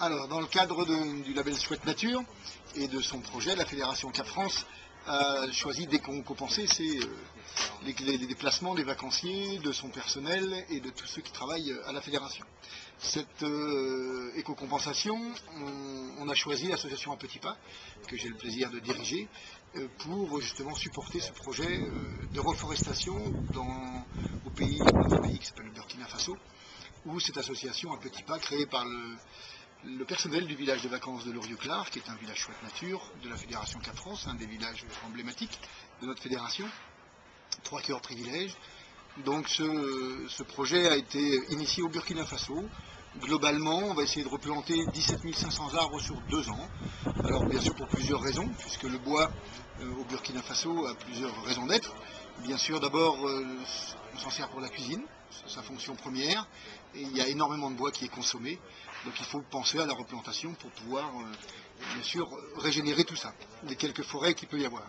Alors, dans le cadre du label Chouette Nature et de son projet, la Fédération Cap France a choisi d'écocompenser les déplacements des vacanciers, de son personnel et de tous ceux qui travaillent à la Fédération. Cette éco-compensation, on a choisi l'association À Petits Pas, que j'ai le plaisir de diriger, pour justement supporter ce projet de reforestation dans notre pays qui s'appelle le Burkina Faso, où cette association À Petits Pas, créée par le personnel du village de vacances de Lorieux-Clar, qui est un village chouette nature de la Fédération Cap France, un des villages emblématiques de notre fédération, 3 cœurs privilèges. Donc ce projet a été initié au Burkina Faso. Globalement, on va essayer de replanter 17 500 arbres sur 2 ans. Alors bien sûr pour plusieurs raisons, puisque le bois au Burkina Faso a plusieurs raisons d'être. Bien sûr d'abord on s'en sert pour la cuisine, c'est sa fonction première, et il y a énormément de bois qui est consommé. Donc il faut penser à la replantation pour pouvoir bien sûr régénérer tout ça, les quelques forêts qu'il peut y avoir.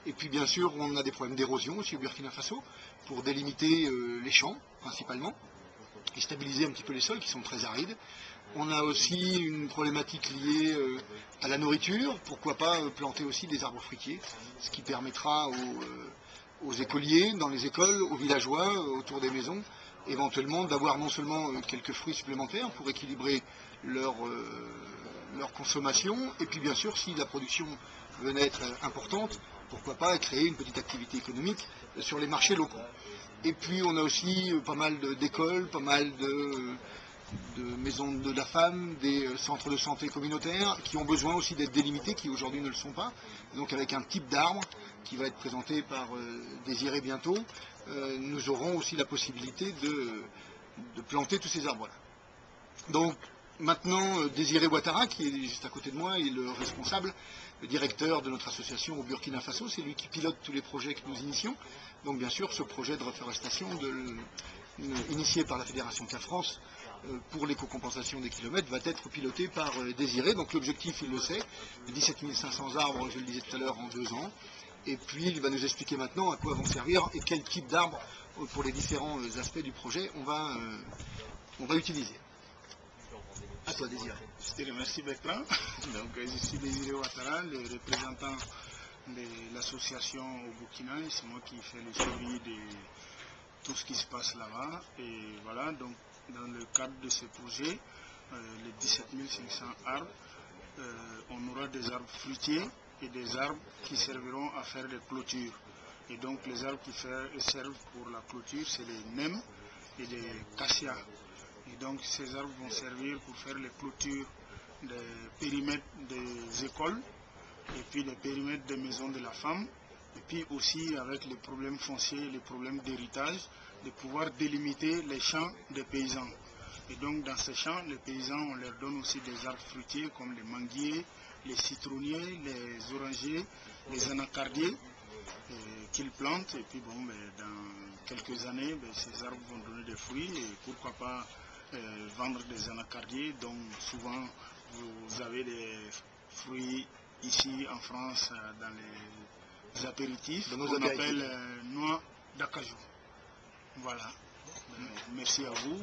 Et puis bien sûr on a des problèmes d'érosion aussi au Burkina Faso, pour délimiter les champs principalement, et stabiliser un petit peu les sols qui sont très arides. On a aussi une problématique liée à la nourriture, pourquoi pas planter aussi des arbres fruitiers, ce qui permettra aux écoliers, dans les écoles, aux villageois, autour des maisons, éventuellement d'avoir non seulement quelques fruits supplémentaires pour équilibrer leur consommation, et puis bien sûr si la production venait être importante, pourquoi pas créer une petite activité économique sur les marchés locaux. Et puis on a aussi pas mal d'écoles, pas mal de maisons de la femme, des centres de santé communautaires qui ont besoin aussi d'être délimités, qui aujourd'hui ne le sont pas. Donc avec un type d'arbre qui va être présenté par Désiré bientôt, nous aurons aussi la possibilité de planter tous ces arbres-là. Donc maintenant, Désiré Ouattara, qui est juste à côté de moi, est le responsable, le directeur de notre association au Burkina Faso, c'est lui qui pilote tous les projets que nous initions. Donc bien sûr, ce projet de reforestation initié par la Fédération Cap France pour l'éco-compensation des kilomètres va être piloté par Désiré. Donc l'objectif, il le sait, 17 500 arbres, je le disais tout à l'heure, en 2 ans. Et puis il va nous expliquer maintenant à quoi vont servir et quel type d'arbres pour les différents aspects du projet on va utiliser. À toi, Désiré. Je te remercie, Bertrand. Donc, je suis Désiré Ouattara, le représentant de l'association au Burkina. C'est moi qui fais le suivi de tout ce qui se passe là-bas. Et voilà, donc, dans le cadre de ce projet, les 17 500 arbres, on aura des arbres fruitiers et des arbres qui serviront à faire des clôtures. Et donc, les arbres qui servent pour la clôture, c'est les nems et les cassia. Et donc ces arbres vont servir pour faire les clôtures des périmètres des écoles et puis les périmètres des maisons de la femme, et puis aussi avec les problèmes fonciers, les problèmes d'héritage, de pouvoir délimiter les champs des paysans. Et donc dans ces champs, les paysans, on leur donne aussi des arbres fruitiers comme les manguiers, les citronniers, les orangers, les anacardiers qu'ils plantent. Et puis bon, dans quelques années, ces arbres vont donner des fruits et pourquoi pas vendre des anacardiers, donc souvent vous avez des fruits ici en France dans les apéritifs qu'on appelle noix d'acajou. Voilà. Merci à vous.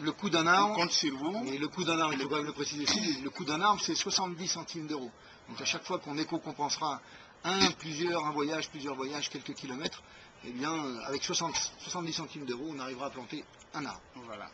Le coût d'un arbre, on compte sur vous. Et le coût d'un arbre, il faut quand même le préciser aussi, le coût d'un arbre c'est 70 centimes d'euros. Donc à chaque fois qu'on éco-compensera plusieurs voyages, quelques kilomètres, eh bien avec 70 centimes d'euros, on arrivera à planter un arbre. Voilà.